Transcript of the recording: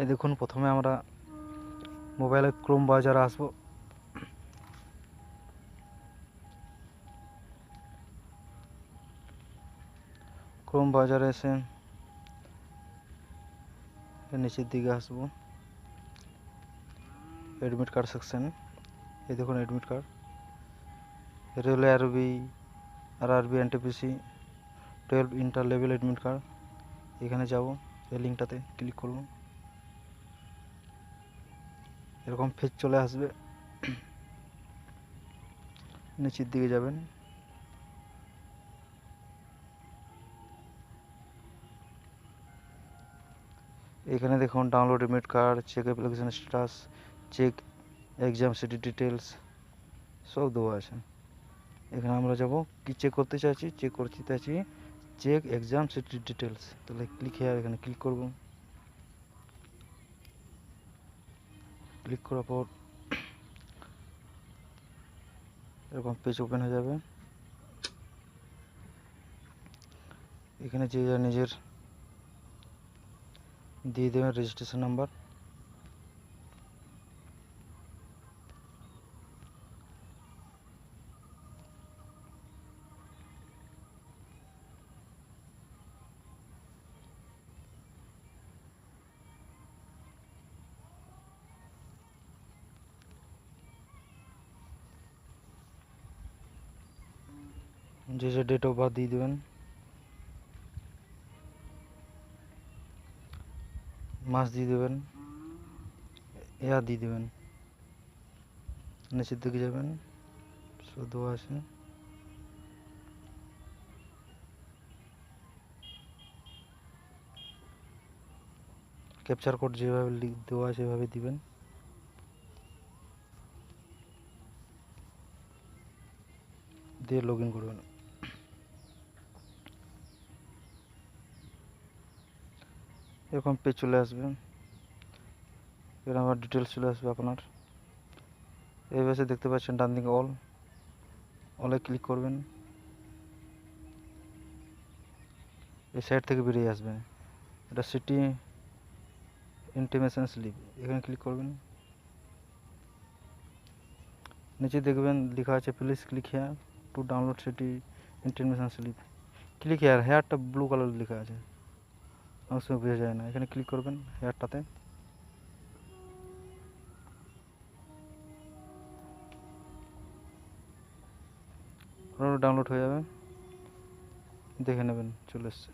এই দেখুন, প্রথমে আমরা মোবাইলে ক্রোম ব্রাউজারে আসবো। ক্রোম ব্রাউজারে এসে নিচের দিকে আসবো, এডমিট কার্ড সেকশন। এই দেখুন admit card, railway RRB NTPC 12 inter level admit card. এখানে যাব, এই লিঙ্কটাতে ক্লিক করব, এরকম পেজ চলে আসবে। নিচের দিকে যাবেন, এখানে দেখুন download admit card, check application status, check exam city details সব দেওয়া আছে। এখানে আমরা যাব, কি চেক করতে চাইছি, চেক এক্সাম সিটি ডিটেলস। তাহলে ক্লিক হেয়ার, এখানে ক্লিক করব। ক্লিক করার পর এরকম পেজ ওপেন হয়ে যাবে। এখানে যে নিজের দিয়ে দেবেন রেজিস্ট্রেশন নাম্বার। যে ডেট অফ বার্থ দিয়ে দেবেন, মাস দিয়ে দেবেন, ইয়ার দিয়ে দেবেন। নিচের দিকে যাবেন, শুধু আছে ক্যাপচার কোড যেভাবে দেওয়া আছে সেভাবে দিবেন। দিয়ে লগ ইন করবেন। এরকম পেজ চলে আসবে, এর আমার ডিটেলস চলে আসবে আপনার। এইভাবে দেখতে পাচ্ছেন ডান দিকে অলে ক্লিক করবেন, এই সাইড থেকে বেরিয়ে আসবে, এটা সিটি ইন্টিমেশন স্লিপ, এখানে ক্লিক করবেন। নিচে দেখবেন লেখা আছে please click here to download city intimation slip. Click here, হেয়ারটা ব্লু কালার লেখা আছে, অনেক সময় বোঝা যায় না। এখানে ক্লিক করবেন হেয়ারটাতে, ডাউনলোড হয়ে যাবে, দেখে নেবেন চলে এসছে।